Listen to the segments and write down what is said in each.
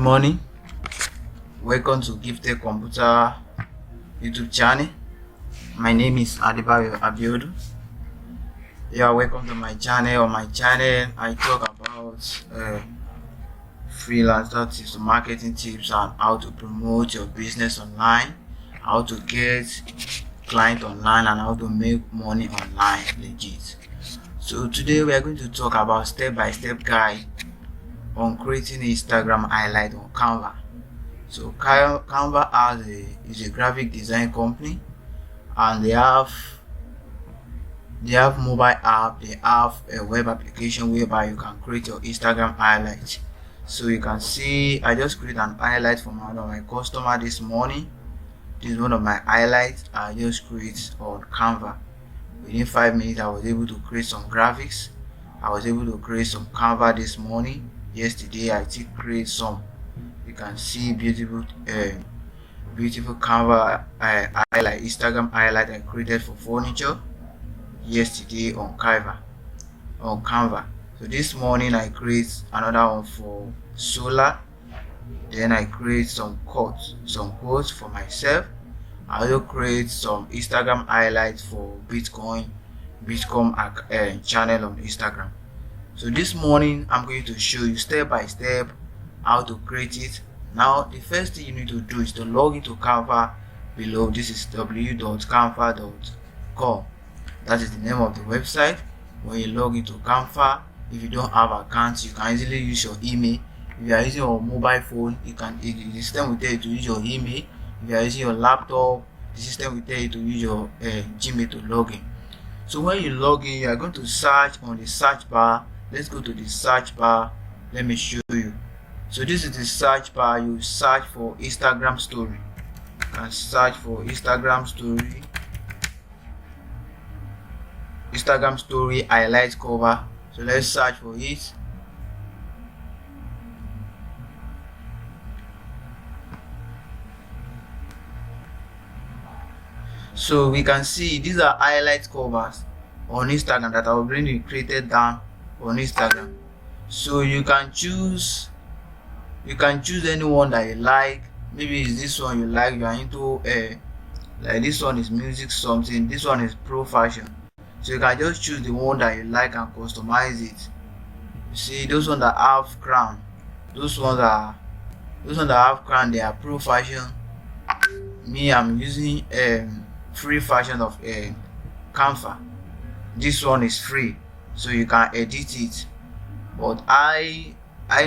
morning, welcome to Gifted Computer YouTube channel. My name is Adebayo Abiodu. You are welcome to my channel. On my channel, I talk about freelancer tips, marketing tips, and how to promote your business online, how to get clients online, and how to make money online legit. So today we are going to talk about step-by-step guide on creating Instagram highlight on Canva. So Canva is a graphic design company, and they have mobile app, they have a web application whereby you can create your Instagram highlight. So you can see I just created an highlight for one of my customer this morning. This is one of my highlights I just created on Canva. Within 5 minutes I was able to create some graphics. I was able to create some Canva this morning. Yesterday I did create some. You can see beautiful Canva highlight, Instagram highlight I created for furniture yesterday on Canva. So this morning I create another one for solar. Then I create some quotes for myself. I also create some Instagram highlights for Bitcoin channel on Instagram. So this morning I'm going to show you step by step how to create it. Now the first thing you need to do is to log into Canva below. This is www.canva.com. That is the name of the website. When you log into Canva, if you don't have accounts, you can easily use your email. If you are using your mobile phone, the system will tell you to use your email. If you are using your laptop, the system will tell you to use your Gmail to log in. So when you log in, you are going to search on the search bar. Let's go to the search bar. Let me show you. So this is the search bar. You search for Instagram story. You can search for Instagram story highlight cover. So let's search for it. So we can see these are highlight covers on Instagram that I already created down on Instagram. So you can choose any one that you like. Maybe it's this one you like, you are into like this one is music something, this one is pro fashion. So you can just choose the one that you like and customize it. You see those ones that have crown, those ones that have crown, they are pro fashion. Me, I'm using free version of Canva. This one is free, so you can edit it, but I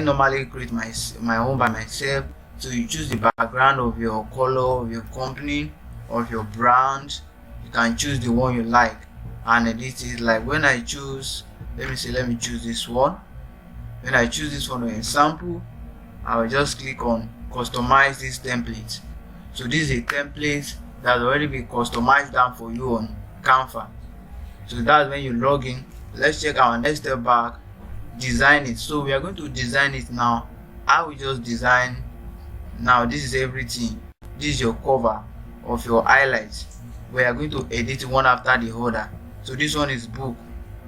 normally create my own by myself. So you choose the background of your color of your company, of your brand. You can choose the one you like and edit it. Like when I choose, let me choose this one. When I choose this one for example, I will just click on customize this template. So this is a template that's already been customized down for you on Canva. So that's when you log in. Let's check our next step back, design it. So we are going to design it now. I will just design. Now this is everything. This is your cover of your highlights. We are going to edit one after the other. So this one is book.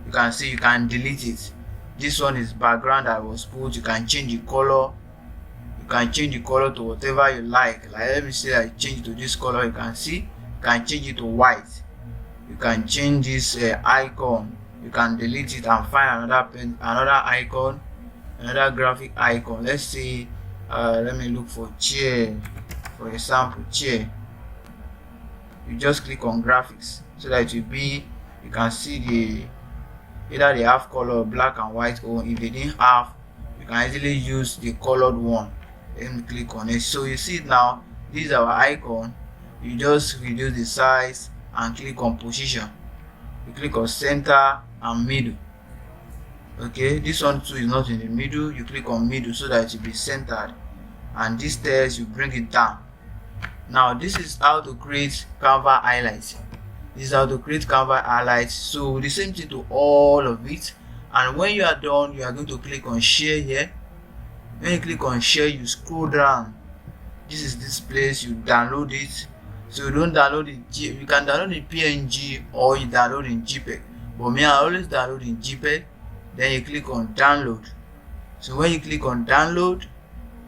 You can see you can delete it. This one is background that was put. You can change the color. You can change the color to whatever you like. Like let me say I change to this color. You can see you can change it to white. You can change this icon. You can delete it and find another icon, another graphic icon. Let's say let me look for chair, for example, chair. You just click on graphics so that it will be, you can see either they have color black and white, or if they didn't have, you can easily use the colored one. Let me click on it. So you see it now. This is our icon. You just reduce the size and click on position. You click on center and middle. Okay, this one too is not in the middle. You click on middle so that it will be centered, and this text you bring it down. Now this is how to create Canva highlights. This is how to create Canva highlights. So the same thing to all of it. And when you are done, you are going to click on share here. When you click on share, you scroll down. This is this place, you download it. So you don't download it, you can download in PNG or you download in JPEG. But me, I always download in JPEG. Then you click on download. So when you click on download,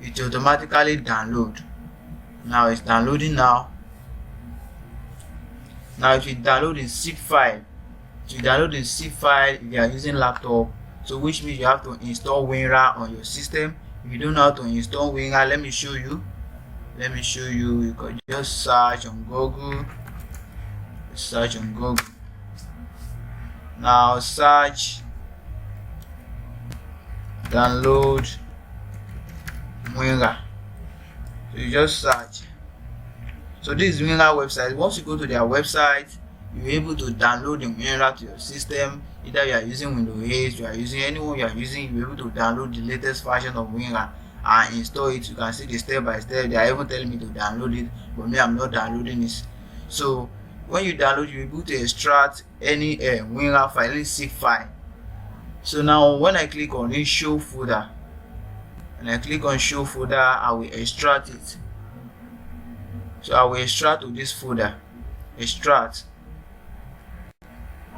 it will automatically download. Now it's downloading now. Now it will download in zip file. It will download in zip file if you are using laptop. So which means you have to install WinRAR on your system. If you don't know how to install WinRAR, let me show you. You can just search on Google. Search on Google. Now search download WinRAR. So you just search. So this is WinRAR website. Once you go to their website, you're able to download the WinRAR to your system. Either you are using Windows 8, you are using anyone you are using, you're able to download the latest version of WinRAR and install it. You can see the step by step. They are even telling me to download it, but me, I'm not downloading it. So when you download, you're able to extract any WinRAR file, any zip file. So now when I click on this show folder, and I click on show folder, I will extract it. So I will extract to this folder. Extract.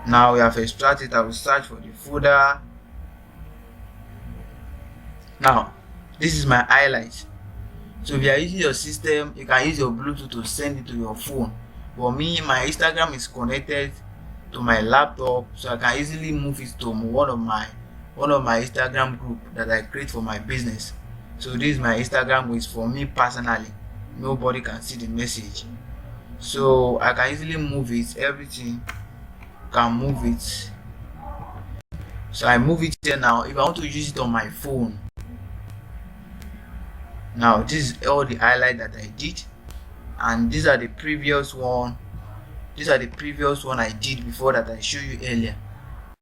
Now we have extracted. I will search for the folder. Now this is my highlight. So if you are using your system, you can use your Bluetooth to send it to your phone. For me, my Instagram is connected to my laptop, so I can easily move it to one of my Instagram group that I create for my business. So this is my Instagram, which is for me personally. Nobody can see the message. So I can easily move it. Everything can move it. So I move it here now. If I want to use it on my phone, now this is all the highlight that I did, and these are the previous one. These are the previous one I did before that I showed you earlier.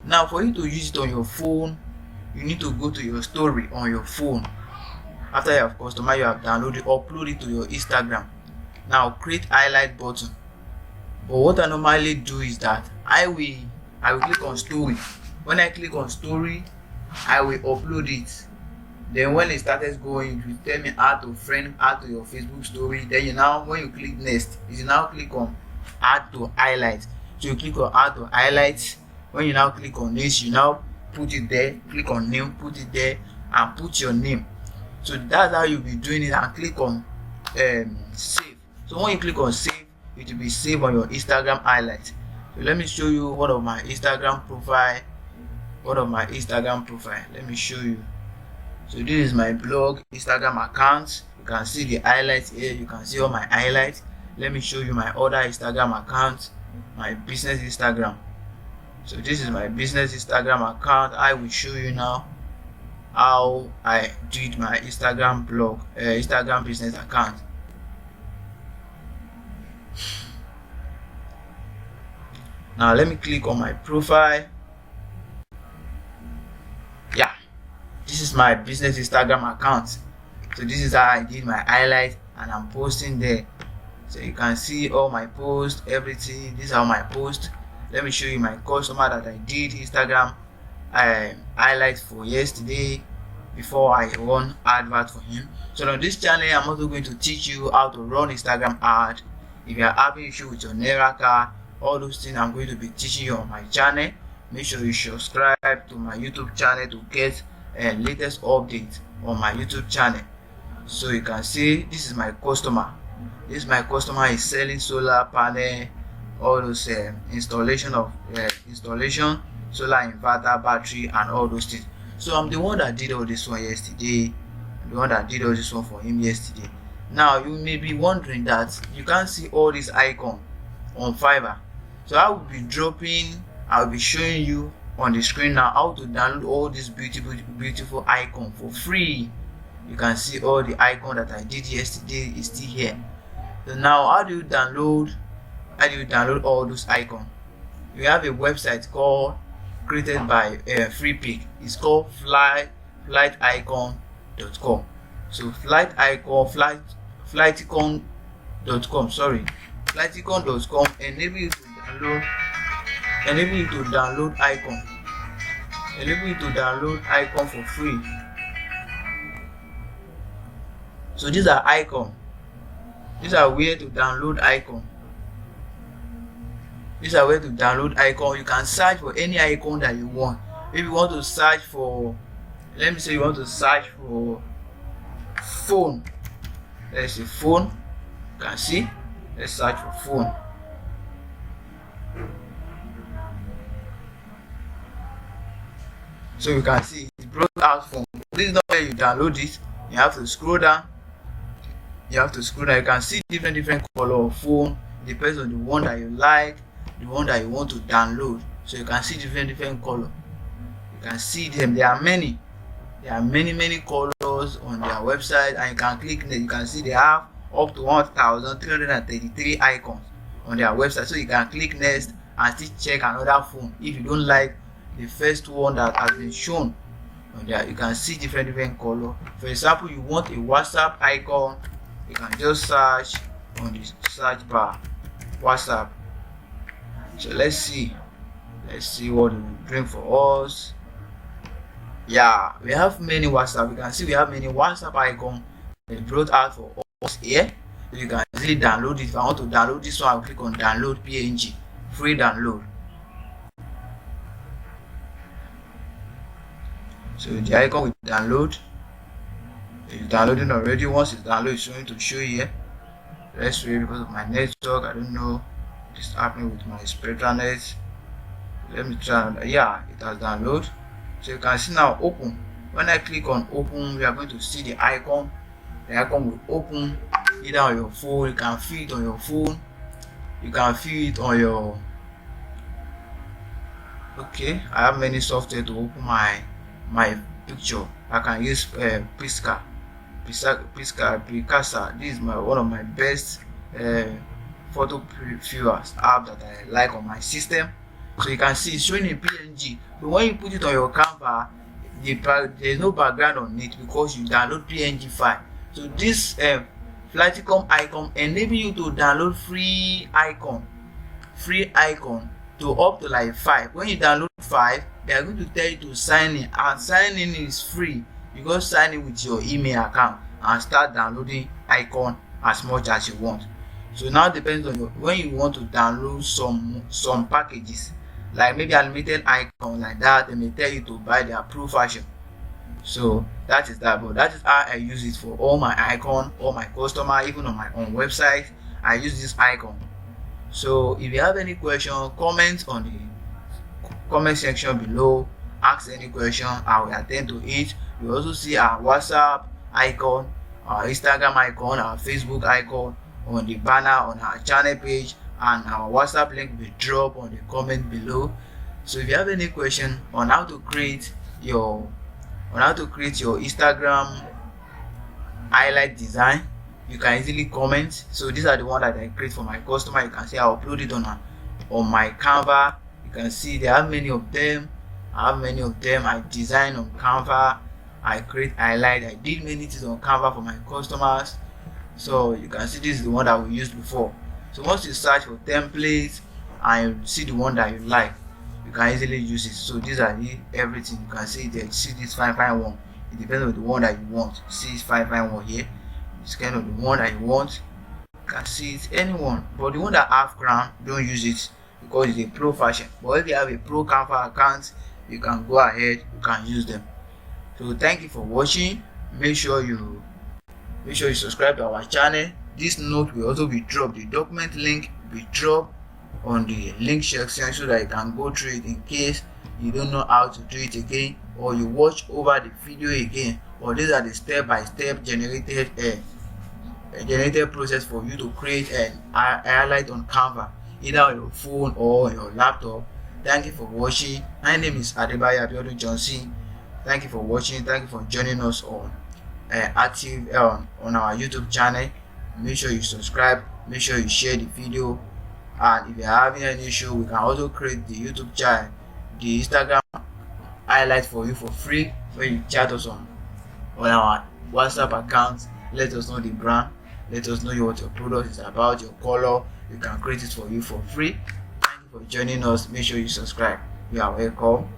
Now for you to use it on your phone, you need to go to your story on your phone. After you have customized, you have downloaded, upload it to your Instagram. Now create highlight button. But what I normally do is that I will click on story. When I click on story, I will upload it. Then when it started going, it will tell me add to friend, add to your Facebook story. Then when you click next, you now click on add to highlight. So you click on add to highlight. When you now click on this, you now put it there. Click on name, put it there, and put your name. So that's how you'll be doing it, and click on save. So when you click on save, it will be saved on your Instagram highlight. So let me show you one of my Instagram profile. Let me show you. So this is my blog Instagram account. You can see the highlights here. You can see all my highlights. Let me show you my other Instagram account, my business Instagram. So this is my business Instagram account. I will show you now how I did my Instagram blog, Instagram business account. Now let me click on my profile. Yeah, this is my business Instagram account. So this is how I did my highlight, and I'm posting there. So you can see all my posts, everything. This is how my post. Let me show you my customer that I did Instagram highlight for yesterday before I run advert for him. So on this channel, I'm also going to teach you how to run Instagram ad. If you are having issue with your Naira card, all those things I'm going to be teaching you on my channel. Make sure you subscribe to my YouTube channel to get latest updates on my YouTube channel. So you can see this is my customer. This my customer is selling solar panel, all those installation, solar inverter, battery, and all those things. So I'm the one that did all this one yesterday. The one that did all this one for him yesterday. Now you may be wondering that you can't see all this icon on Fiverr. So I'll be showing you on the screen now how to download all this beautiful icon for free. You can see all the icon that I did yesterday is still here. So now how do you download all those icons? We have a website called created by FreePick. It's called flighticon.com. So flighticon.com, sorry, flighticon.com enable you to download icon for free. So these are icon. These are where to download icon. You can search for any icon that you want. If you want to search for, let me say you want to search for phone. Let's see phone. You can see. Let's search for phone. So you can see it brought out phone. This is not where you download it. You have to scroll down. You can see different color of phone. It depends on the one that you like, the one that you want to download. So you can see different color. You can see them. There are many colors on their website, and you can click it. You can see they have up to 1,333 icons on their website. So you can click next and still check another phone if you don't like the first one that has been shown on there. You can see different color. For example, you want a WhatsApp icon, you can just search on the search bar WhatsApp. So let's see what it will bring for us. Yeah, we have many WhatsApp. You can see we have many WhatsApp icons brought out for us here. So you can easily download it. If I want to download this one, I'll click on download PNG, free download. So the icon will download. It's downloading already. Once it's downloaded, it's going to show here. Let's wait because of my network. I don't know what is happening with my Spectranet. Let me try. Yeah, it has downloaded. So you can see now open. When I click on open, we are going to see the icon. The icon will open either on your phone. You can view it on your phone. You can view it on your. Okay, I have many software to open my picture. I can use Picasa. This is one of my best photo viewers app that I like on my system. So you can see it's showing in PNG, but when you put it on your Canva, there's no background on it because you download PNG file. So this Flighticom icon enable you to download free icon to up to like 5. When you download 5, they are going to tell you to sign in, and signing in is free. You go sign in with your email account and start downloading icon as much as you want. So now depends on when you want to download some packages, like maybe unlimited icon like that, they may tell you to buy the approved version. So that is that, but that is how I use it for all my icon, all my customer, even on my own website. I use this icon. So if you have any question, comment on the comment section below. Ask any question, I will attend to it. You also see our WhatsApp icon, our Instagram icon, our Facebook icon on the banner on our channel page, and our WhatsApp link will drop on the comment below. So if you have any question on how to create your Instagram highlight design, you can easily comment. So these are the ones that I create for my customer. You can see I upload it on my Canva. You can see there are many of them. I design on Canva. I create highlight. I did many things on Canva for my customers. So you can see this is the one that we used before. So once you search for templates and you see the one that you like, you can easily use it. So these are everything. You can see there. See this fine one. It depends on the one that you want. See this fine one here. It's kind of the one that you want. You can see it anyone, but the one that have crown, don't use it because it's a pro version. But if you have a pro Canva account, you can go ahead, you can use them. So thank you for watching. Make sure you subscribe to our channel. This note will also be dropped. The document link will be dropped on the link section so that you can go through it in case you don't know how to do it again, or you watch over the video again. Or these are the step-by-step generated process for you to create an highlight on Canva, either on your phone or your laptop. Thank you for watching. My name is Adebayo Johnson. Thank you for watching. Thank you for joining us on active on our YouTube channel. Make sure you subscribe. Make sure you share the video. And if you're having any issue, we can also create the YouTube channel, the Instagram highlight for you for free when you chat us on our WhatsApp account. Let us know the brand. Let us know what your product is about, your color. We can create it for you for free. Thank you for joining us. Make sure you subscribe. You are welcome.